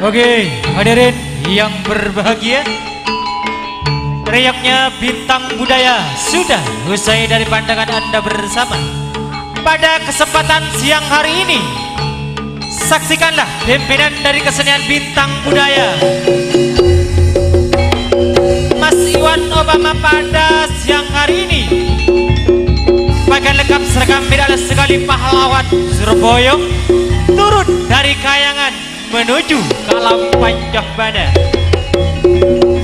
Oke, hadirin yang berbahagia, riaknya bintang budaya sudah usai dari pandangan Anda bersama. Pada kesempatan siang hari ini, saksikanlah pimpinan dari kesenian bintang budaya Mas Iwan Obama pada siang hari ini. Pakaian lengkap seragam beda sekali pahlawan Surabaya turun dari kayangan menuju Kalam Pancahbana.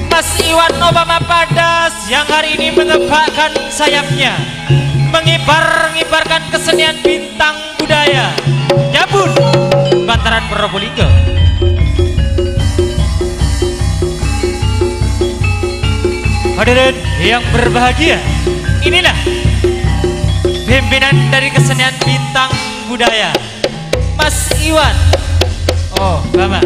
Mas Iwan Obama pada siang hari ini mengebakkan sayapnya, mengibarkan kesenian bintang budaya Jabun Bantaran Probolinggo. Hadirin yang berbahagia, inilah pimpinan dari kesenian bintang budaya Mas Iwan Obama.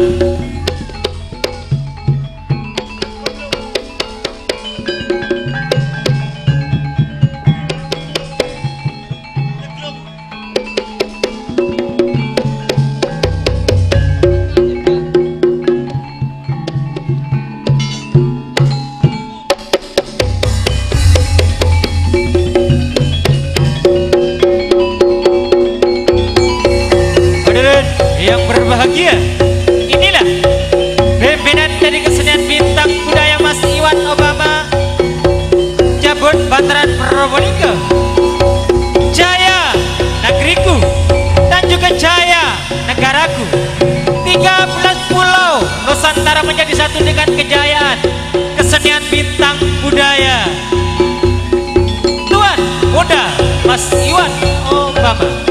Yang berbahagia, inilah pimpinan dari kesenian bintang budaya Mas Iwan Obama Jabun Bantaran Probolinggo. Jaya negeriku dan juga jaya negaraku, 13 pulau Nusantara menjadi satu dengan kejayaan kesenian bintang budaya Tuan Muda Mas Iwan Obama.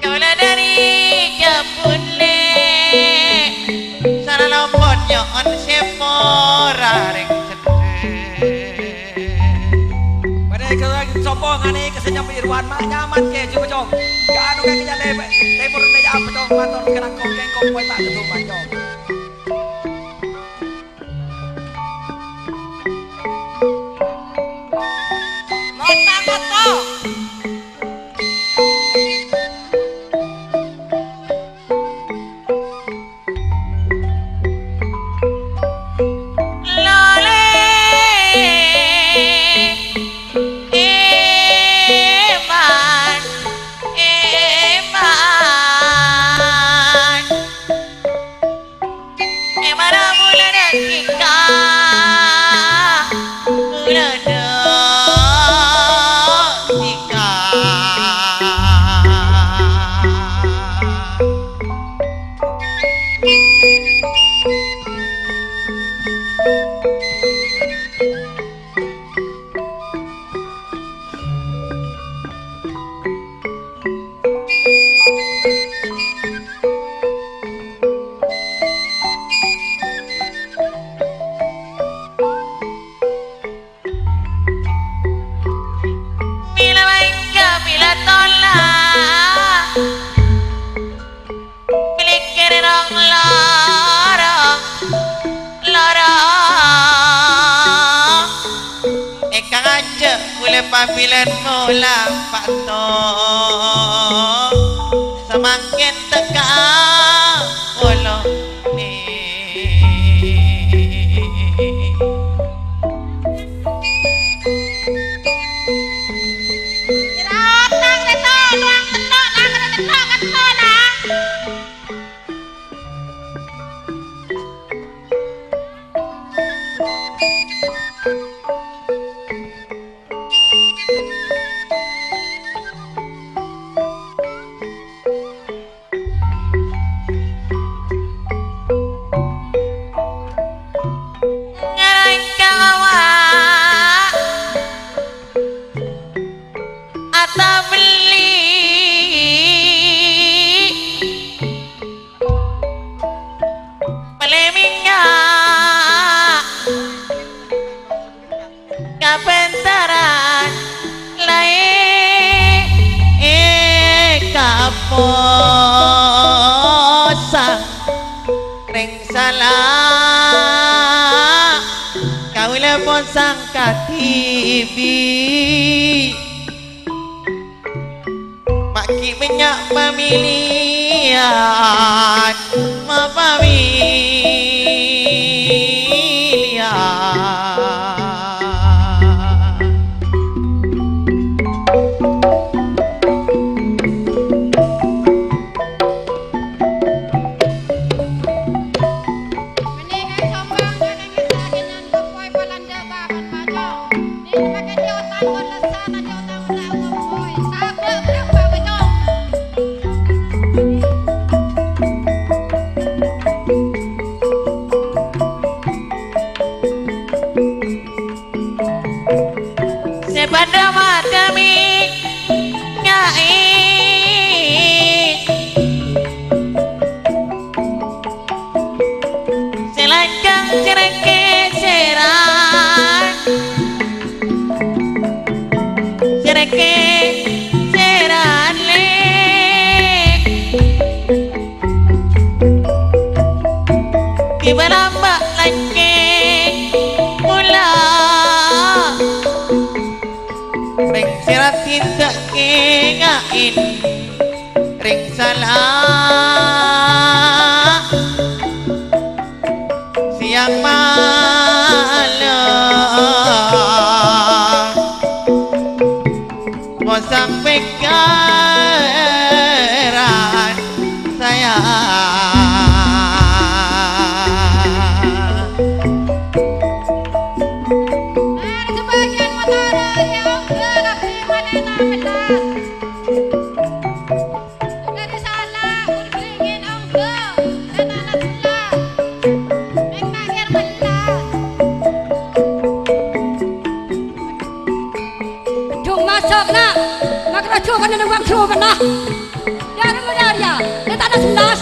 Kaula dari Japune sana lompon nyon sepora reng sopo ngane kesenyap irwan mak nyaman ke juga cong kan udah kita lebe temur ne apa cong maton kena kongkeng kong poe tak ketuman cong nota koto Papilan mula pato semakin tegak ulo ni Jeratang reto luang tenok nang tenok keto nang posang ring salah kaula posang katibi maki minyak pamilihan pada matami nyai selajang cereke seran cereke seran le tiba lambak lagi tidak kengain ring salah siang malam mau sampai keran saya sebagian motor yang gelap di mana sudah di sana berbingin onggel dan anak sebelah mengkakir belah jom masuk nak Nak racu kan ada bang cu kan lah. Ya ada ya. Ini tak ada sebelas.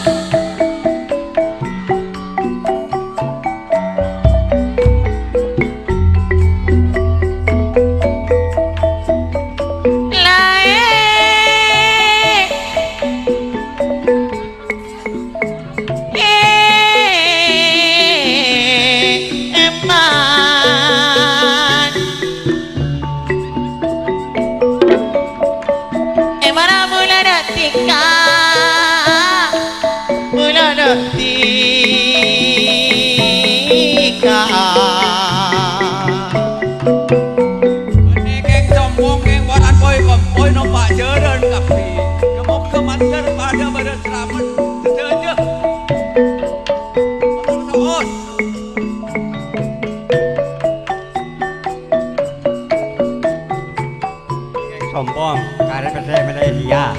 Sombong, karena saya Malaysia.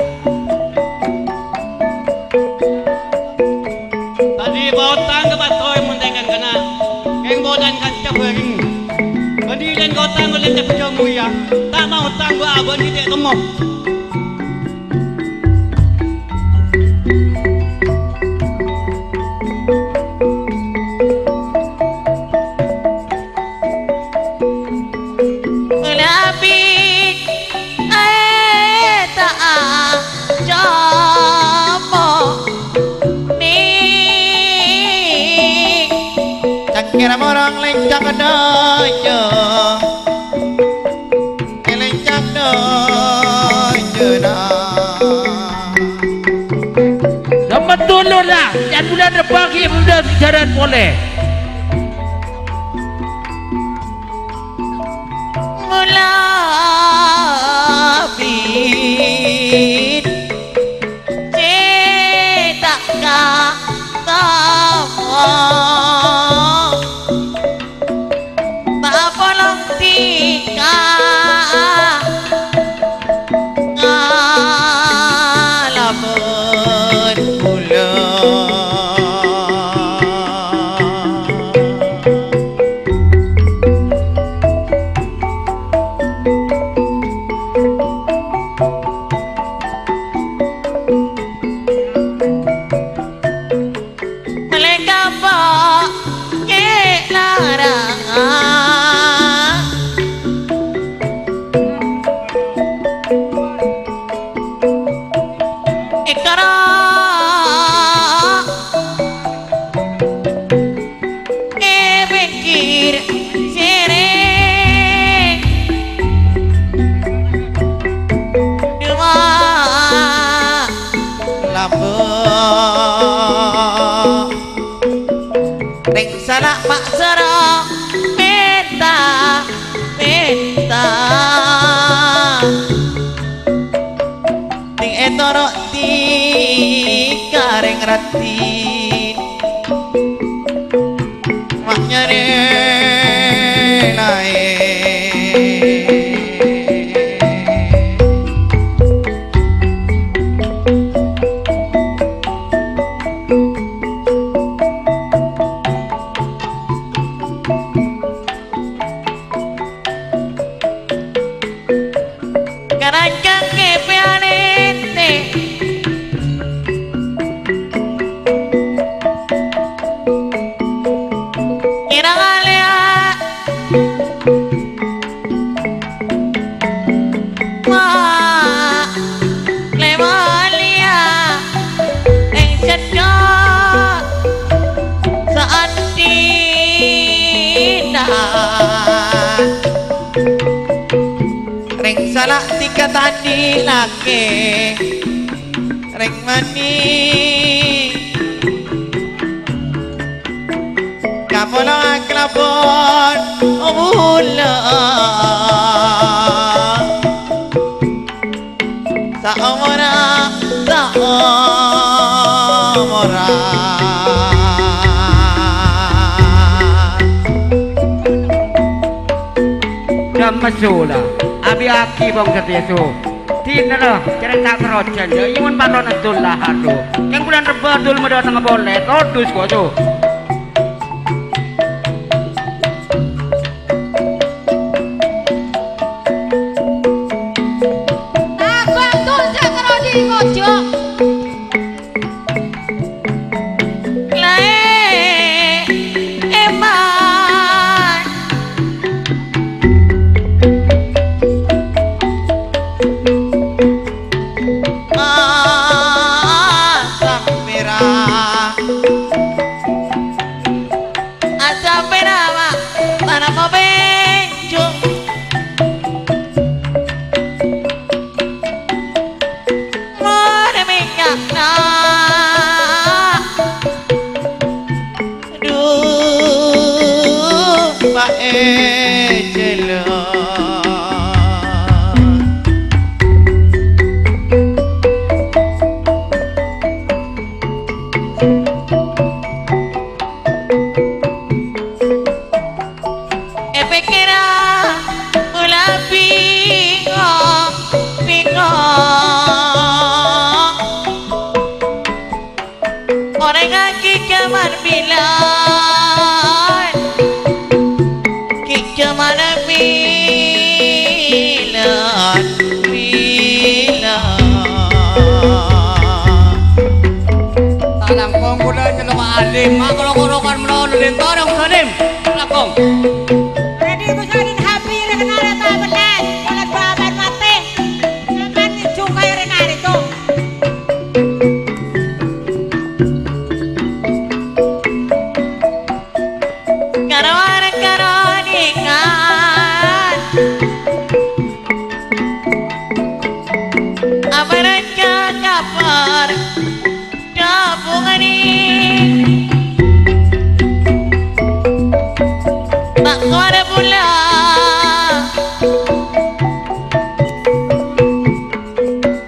Tadi botang ke batoy muntengan kena. Keng bodan kaca bering. Kemudian gotang boleh tak pejong ya. Tak mau tangguh abon di dek temok. Kira morang lencang dojo, lencang dojo dah. Dapat dulu lah, jangan bulan depan kita sudah jalan boleh. Mula bin, cetak kata. Salah pak serong minta ting etoro ti kareng rati maknya lae salah tiga tadi laki reng mani kamu lang kelabon umula sa umura jam masula abi aki bang ketesu tina lah cerita kerocan ya iman balon atul lah aduh yang bulan rebadul mendatang boleh kodus kok tuh Tak Alim, makolok-kolokan menolong dan torong salim. Lakong. Jadi ko sa akin happy rin na natabalan. Walang baban mati. Naman ni Chukay rin narito. Karawan-karaningan Aparat kakapar Dabungani Bakwara pula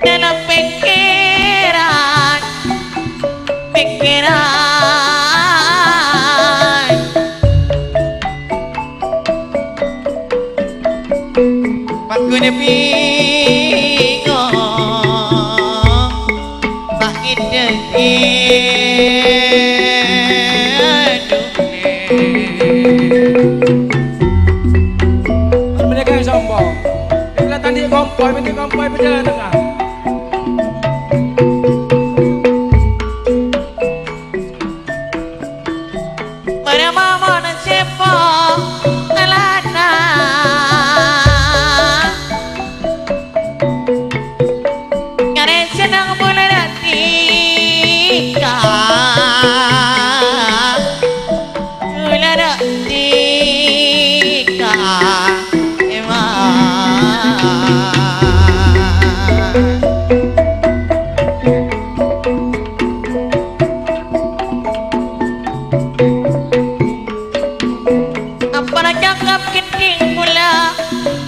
dalam pikiran Pagkunya bingung sakit Mereka yang sombong. Bila tadi kompoi, minta kompoi berjalan tengah. Pada mama dan siapa alana Karena senang boleh datika Boleh datika Apa cakap keting pula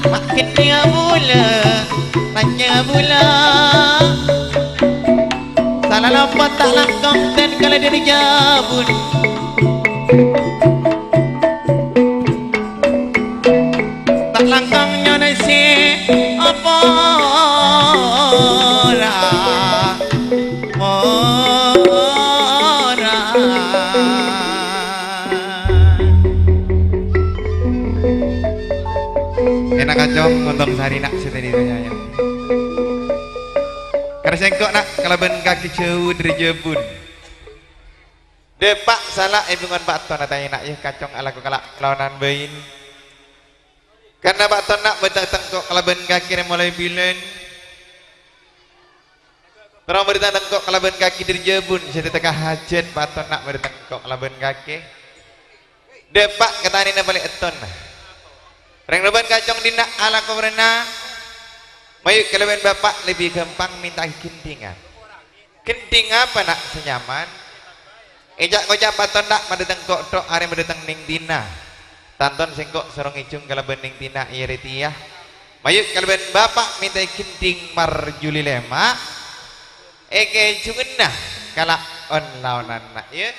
makin dia pula tanya pula salah lupa tak langkong dan kalau dia dijabun tak langkongnya nasi apa lah enak kacong untung sehari nak setadi itu ya. Karena sengkok nak kalaban kaki jauh dari jebun. Depak salah ibungan Pak Ton natanya nak ya kacong ala kalak kelawanan bain. Karena Pak Ton nak berdatang kok kalaban kaki mulai bilen. Terus berdatang kok kalaban kaki dari jebun. Jadi tengah hajat Pak Ton nak berdatang kok kalaban kaki. Depak katanya balik eton. Reng leban kacong dina ala kau berenang. Mayu keleban bapak lebih gampang minta kentingan. Kenting apa nak senyaman? Ejak kocak paton nak madeteng kok tok are madeteng ning dina. Tanton sengkok sorong icung keleban ning dina iretiah. Mayu keleban bapak minta kenting marjuli lema. Eke jungenah kalak on lawanan nak ya.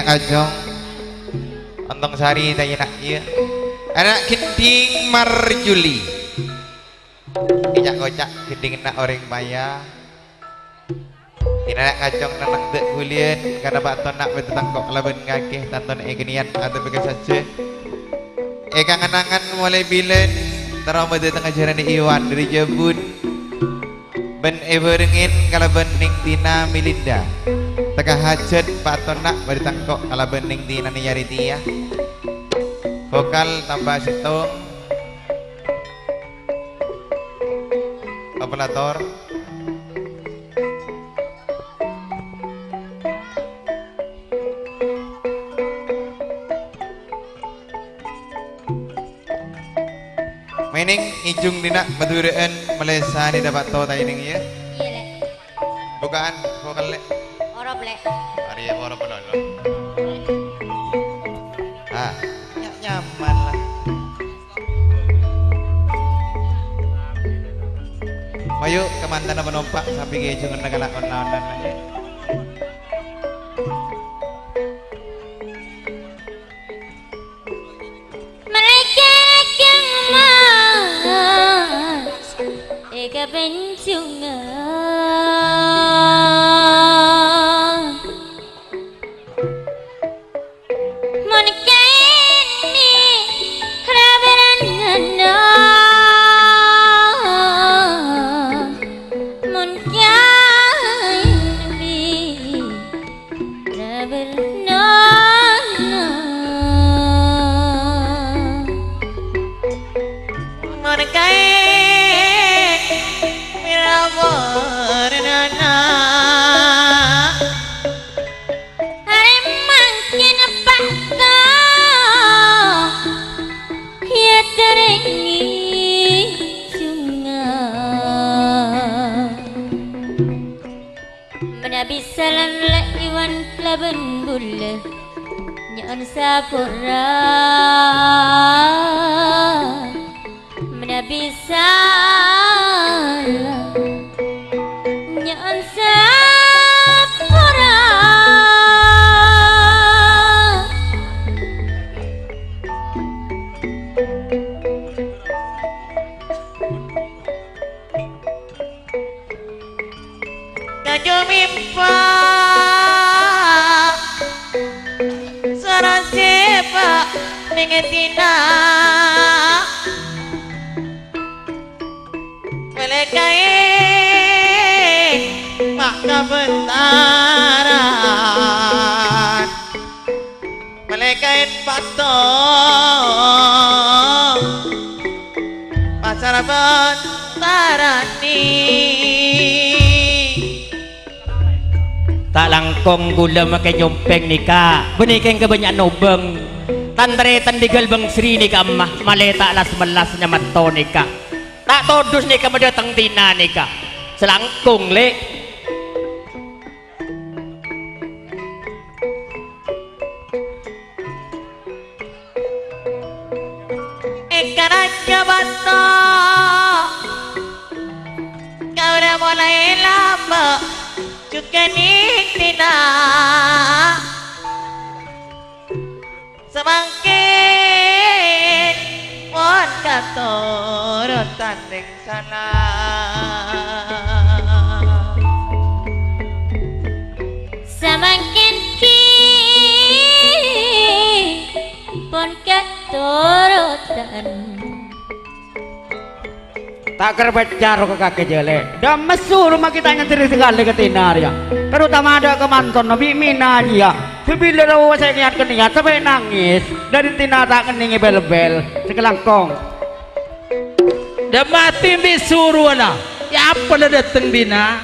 Kacong ontong sari tanya nak iya anak kenting marjuli ijak kocak kenting nak orang maya ina nak kacong nanang dek kulian karena Pak Ton nak bertetang kok laban ngakeh tanton egenian atau bekas saja kangen-kangen mulai bilen terang bertetang ajaran Iwan dari Jabun ben everengin kalau bening tina milinda teka hajat Pak Ton nak bertetang kok kalau bening tina niyariti ya vokal tambah setong operator. Mening ijung dina madureen Malaysia ni dapat tahu tadi ning ya. Iya lek. Bukan vokal le. Orop lek. Hari ya orang penolong. Ah, nyaman lah. Mayu kemantan penumpang sampai ke ijung negara onan-onan aja. Kebencungan Monikaini Raberangana Monikaini Raberangana Monikaini Salam la iwan laban bulle nyon sapura menabi salam nyon sapura Kajumimpa Sarasepa Ningetina Melekain Makna bentaran Melekain patong Pasar bentaran tak langkong gula makai nyompeng nika benikeng kebanyakan nobeng tandretan di galbang sri nika mah maleta alas melasnya mato nika tak todus nika mendatang tina nika selangkung le Ekaraja bato kau udah mulai lama juga tina semakin mon katurut tanding sana semakin ki pon katurutan tak kerbet jaro ke kakek jele dah mesur rumah kita ngantri sekali ke tinar ya terutama ada kemanton nabi minanya ya sebila rawa saya niat keniat sampai nangis dari tina tak keningi bel-bel sekelangkong dah mati disuruh lah ya apa dah dateng dina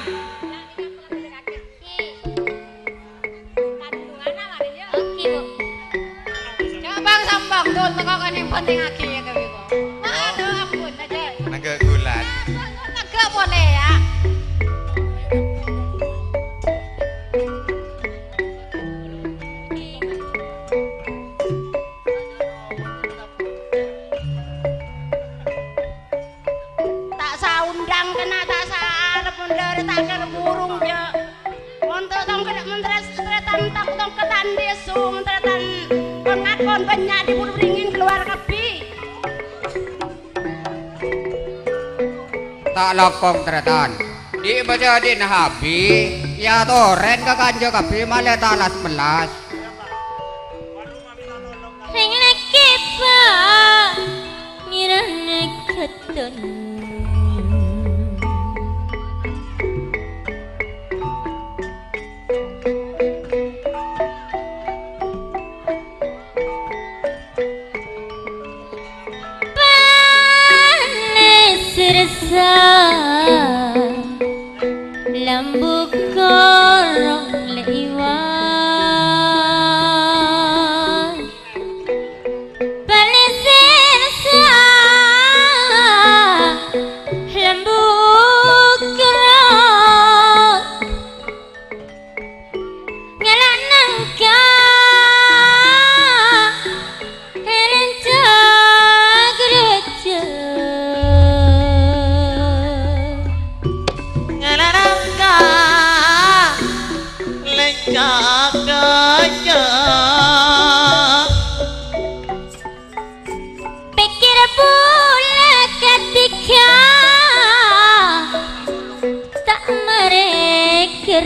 Bang sambang dul tekokan yang penting aki ya kami kok. Aduh ampun aja. Naga gulat. Naga boleh ya. tak saundang kena tak saarep mundar tak kena burung ya. Monto tong kena mentres tretan tak tong ketan desu mentretan ngakon banyak di bulu ringin keluar kepi tak lokong tretan di baca di nahabi ya toren ke kanjo kapi malah talas melas ring lagi pa ngirane keton rasa Pikir pula ketika tak mereka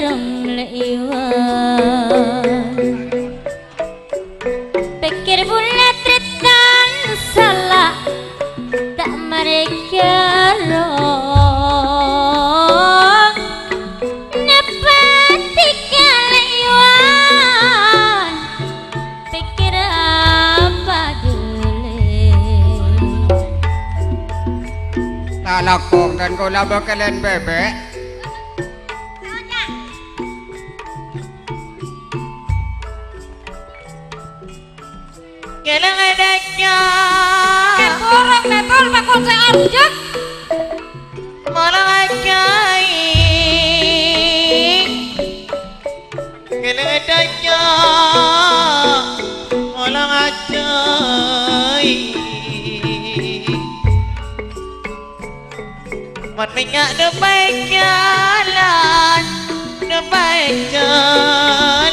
lewat. Pikir pula tretan salah tak mereka roh. Nepatika lewat. Pikir apa dulu. Tak lakong dan kula bakalan bebek. Kelang adanya Kekurang betul bakul searjak. Malang ajai Kelang adanya Malang ajai Mat minyak depan jalan Depan jalan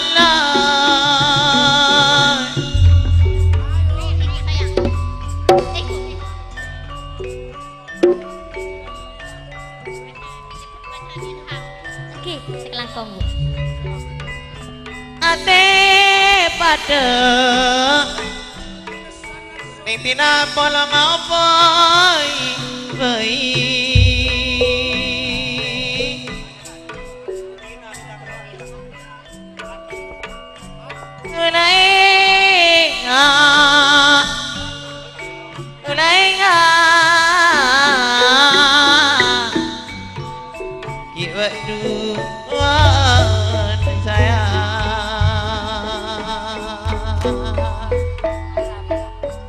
Oke, sekelangkong Bu. Ate pada Ning tina pola ngapai bayi Unainga Iwa duan saya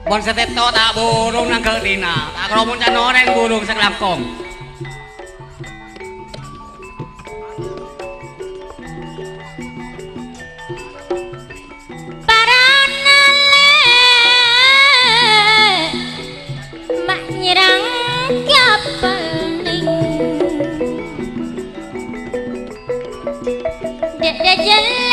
Bon seteto tak burung nang ketina. Tak kromun cano neng burung sekelangkong. Mak nyerang kapal ning Dek dah jelek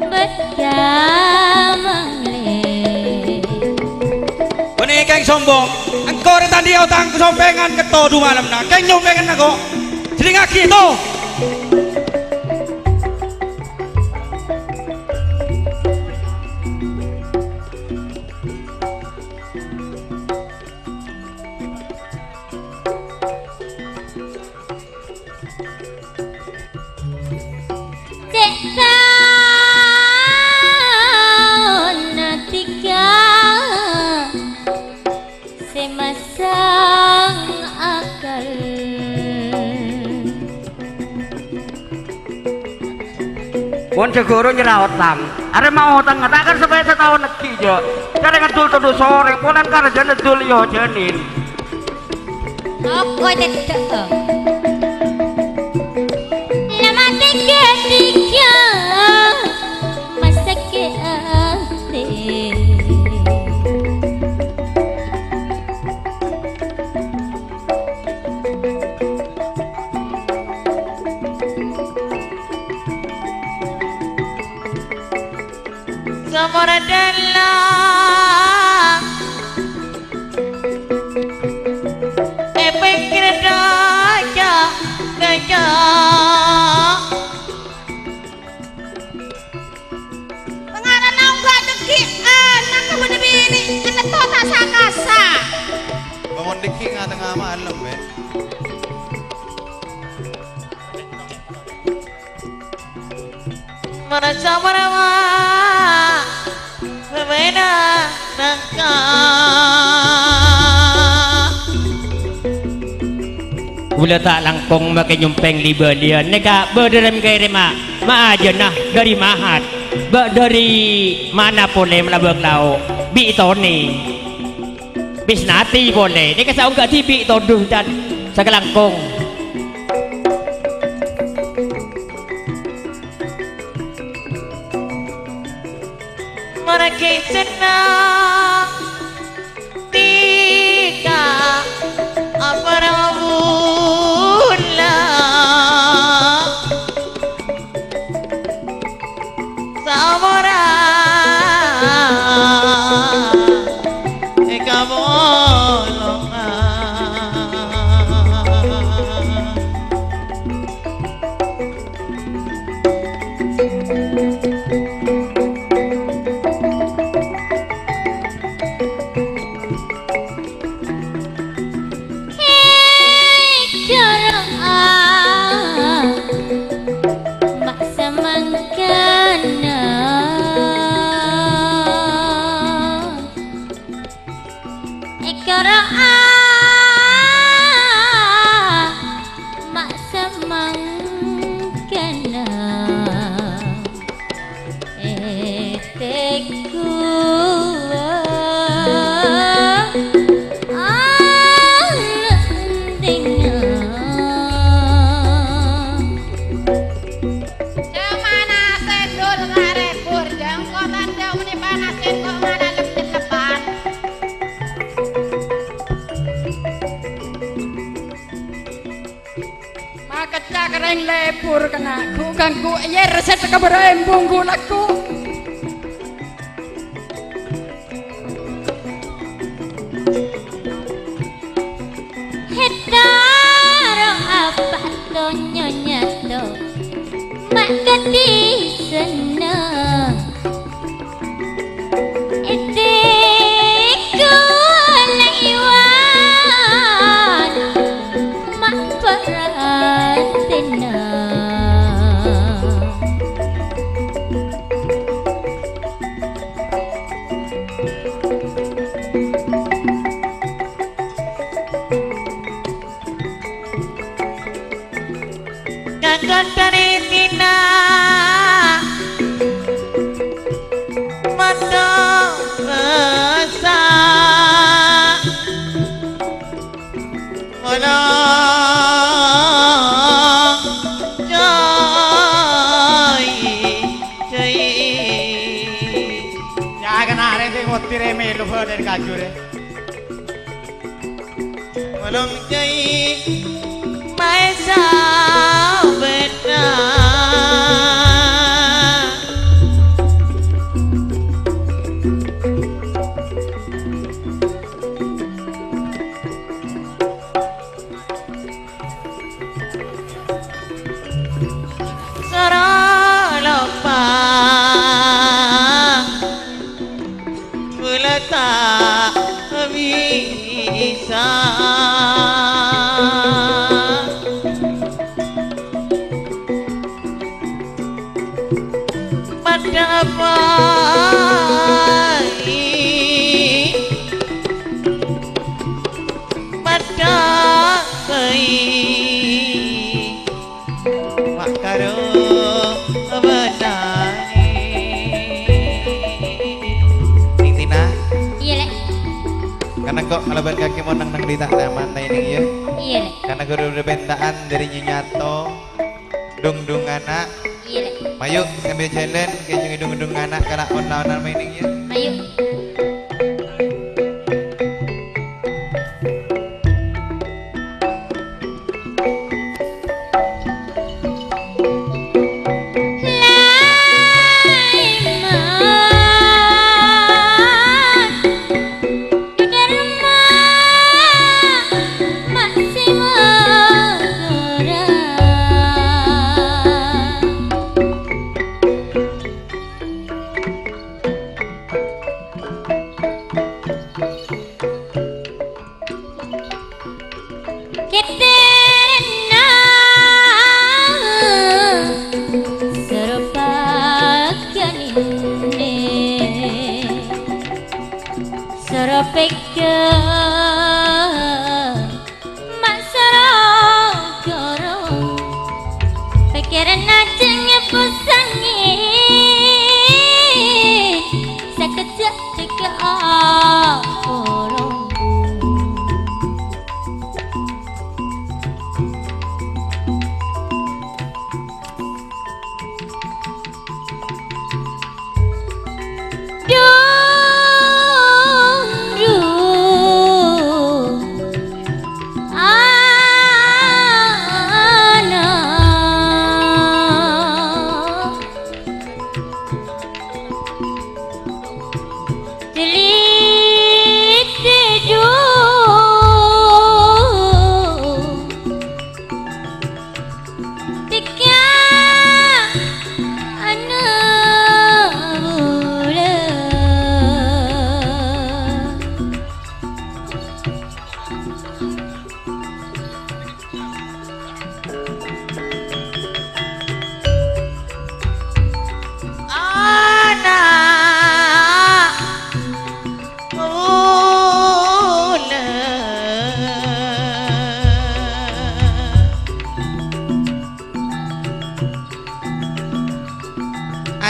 Berjamang lek Ini keng sombong. Engkau rentan dia utang kesompengan keto du malam nak. Keng nyompengan aku. Jadi ngaki itu. Dek tahun tiga Semasang akal Pun segoro nyerawat tang. Are mau tang ngatakan supaya setahun neki jo. Cara ngedul tuduh sore punan karja ngedul yo jenin. Apa tidak? Lama tiga masa ke akhir. Samar adalah pikir daya Pengaran nggak deki anak kamu ini anak tuh tak sakasa. Bangun diki nga tengah malam eh. Merasa merama berbeda nangka Ula tak langkong makin nyumpeng di belian neka berderem kaya ma aja nah dari mahat dari mana boleh melabak lau bi toni bisnati boleh neka sa enggak tibi toduh dan sakalangkong mereka senang tiga apa mangkana eteku Kareng lepur kena ku ganggu yer reset keberembung gulaku hetaro apa to nyonya to mak gati seneng eteku laiwan mak paratina Kakak dari Tina mata besar mana jai ya kena rete ngotir melu dari kajure malam jai maisa benar saralapa bulata bisa karena kok ngalaban kaki mau nang di tak taman ini ya iya karena guru bentaan dari Nyinyato dung anak iya mayu ngambil challenge kayak dung anak karena online maining ya mayu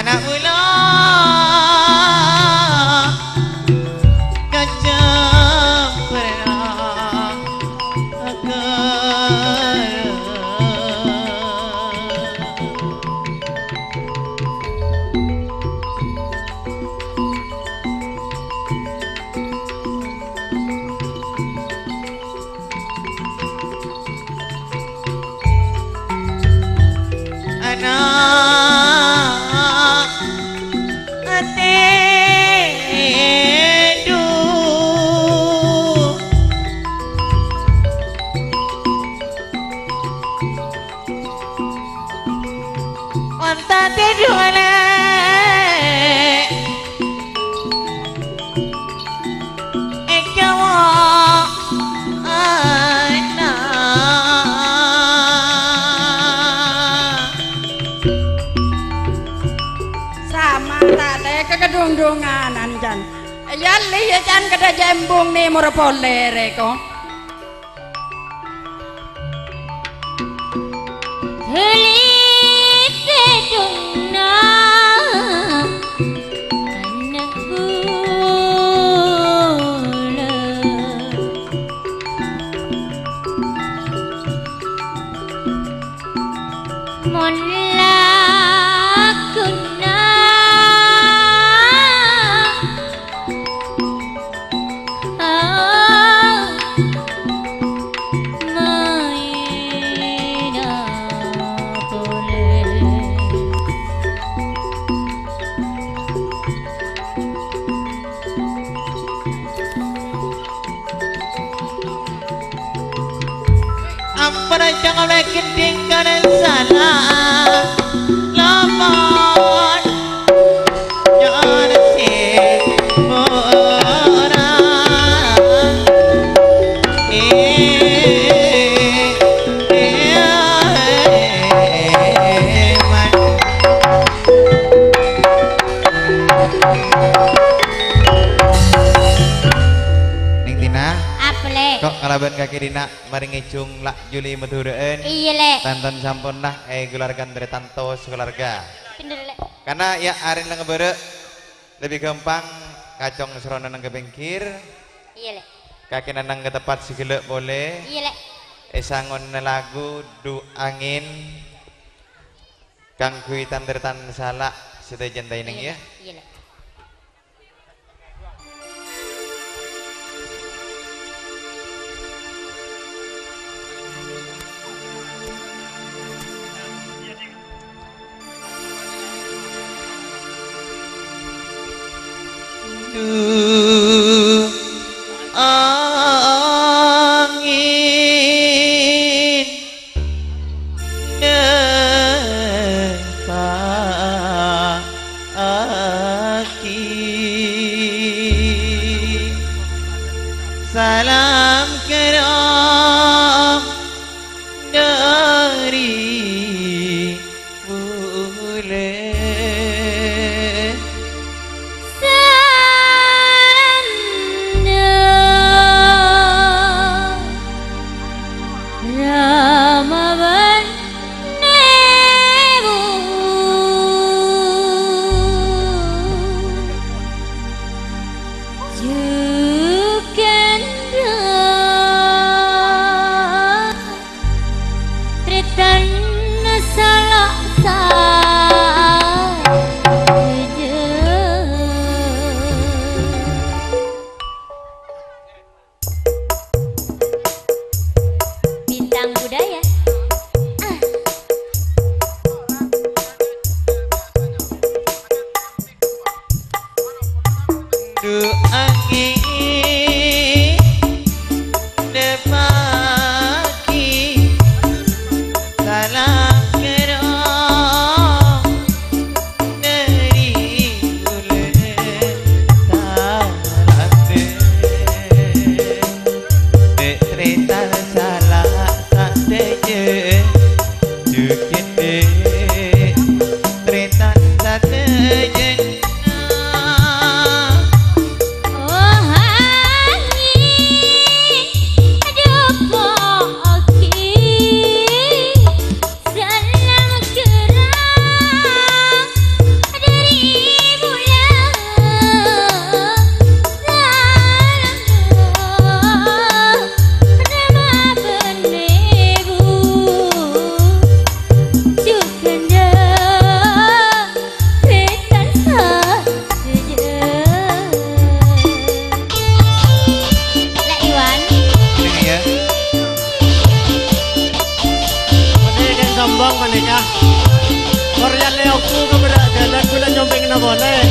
anak mula kacang pernah anak atedu onta tedu ale ekawa kedung-dunganan jan ya liya jan kada jembung ni morpolere ko Heli sedungna anak gula mon lakuna Ampara jangan bikin tinggalan salah lapor jangan Ning Tina Apele kok kalaban kaki dina mari ngicung lak Juli medhureun iya lek tonton sampun nah keluarga dari tantos keluarga bener lek karena ya arin lang ngebere lebih gampang kacong seronan nang kebengkir iya lek kaki nang ke tepat sigele boleh iya lek esangon na lagu du angin kang kuitan dari tan salah sudah jantai ning ya iya lek angin nepaki salam keram dari bule Salam Korea leokku kebedak jalan gula nyompeng na boleh.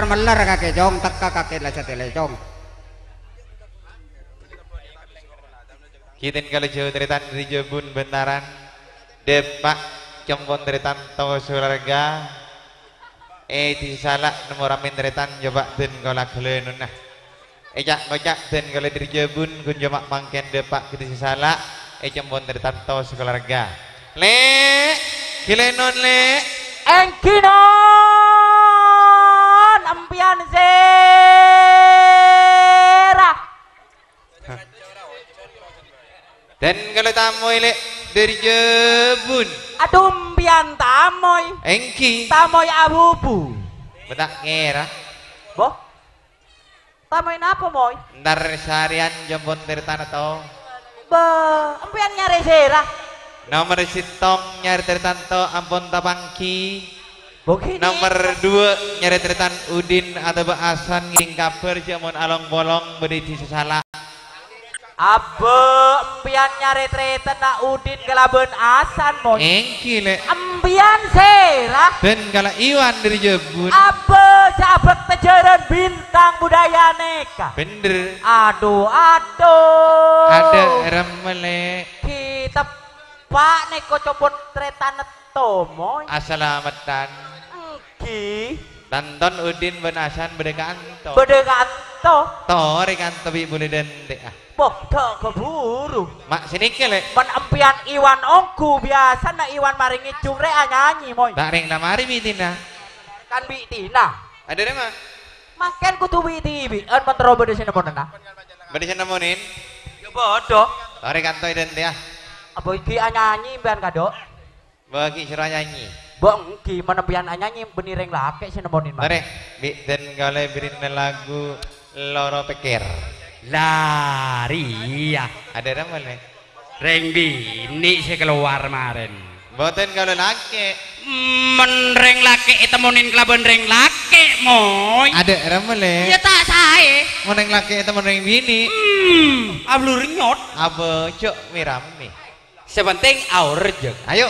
Meler kakek jong teka kakek lah catele jong. Kitin kalau jauh teritan dari Jebun bentaran Depak Combon teritan tau surga di salah nomor amin teritan coba den kolak gelenun nah ejak kocak den kalau dari Jebun kun jomak mangken Depak kita salah Combon teritan tau surga le gelenun le engkinon ampian zera dan kalau tamoy le dari Jebun aduh ampian tamoy engki tamoy abubu betak ngera boh tamoy napa moy ntar seharian Combon teritan atau be ampian nyari zera nomor sitong nyari teritan to ampun tapangki begini nomor 2 nyari teritan Udin atau Baasan ngiring kabar jamun along bolong beri di salah abe ampian nyari teritan na Udin kalaben asan moy engki le ampian serah dan kala Iwan dari Jebun abe sahabat tejaran bintang budaya neka bener aduh ada remele kita pak neko copot teritan tomoy assalamatan engki Tanton Udin benasan bedekaan to bedekaan to rekan tapi boleh dendek ah boh tak keburu mak sini kele men ampian Iwan ongku biasa na Iwan maringi cungre nyanyi moy tak ring lamari bitina kan bitina ada deh mah makan kutu biti an mentero bede sini monena bede sana monin bodoh. Ore kantoi den ya. Apa iki nyanyi mbean kadok? Bagi sira nyanyi. Bang, gimana pian nyanyi benireng lake sih nemonin mah. Ore, bi den gale birin lagu Loro Pikir. Lari ya. Ada nama le. Reng bini saya keluar kemarin. Boten kalau laki. Menreng laki temenin kelaban reng laki moy. Ada nama le. Ya tak saya. Meneng laki temen bini. Ablur nyot. Abo cok mirami. Sepenting aur jeng. Ayo.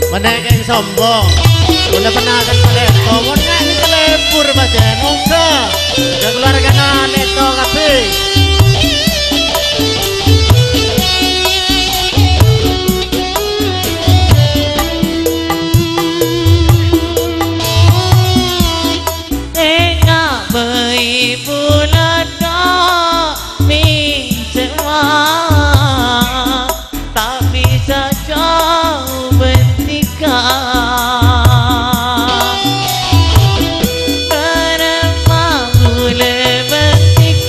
Menekeng sombong udah pernah kan leto monek ini kelebur baca nungka udah keluarga leto kape tengah beribu lada mi semua tak bisa jauh Kenapa boleh berhenti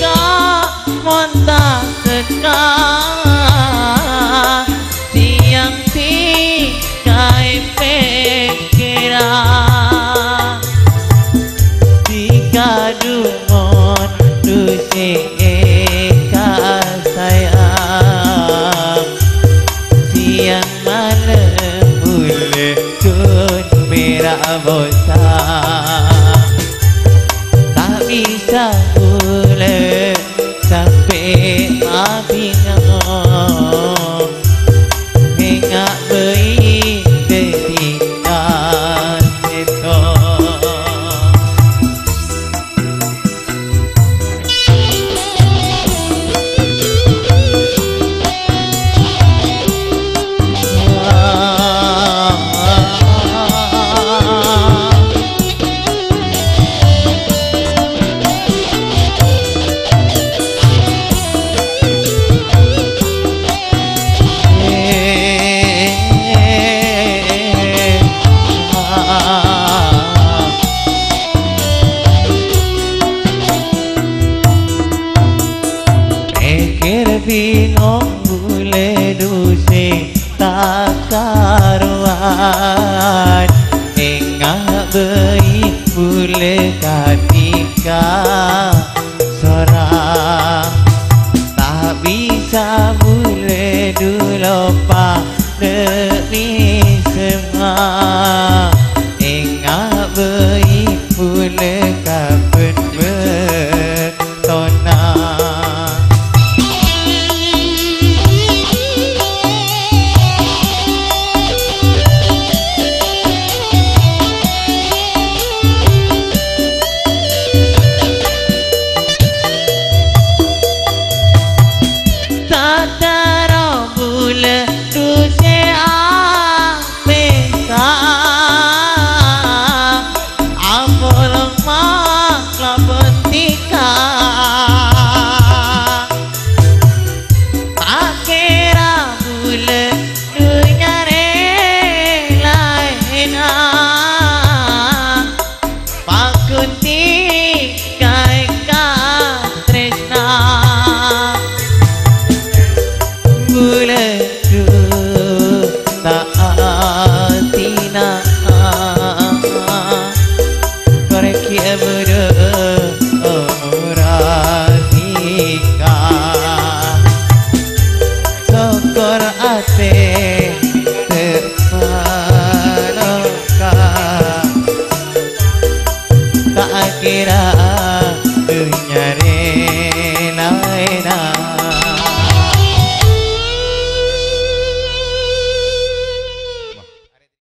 พี่น้อง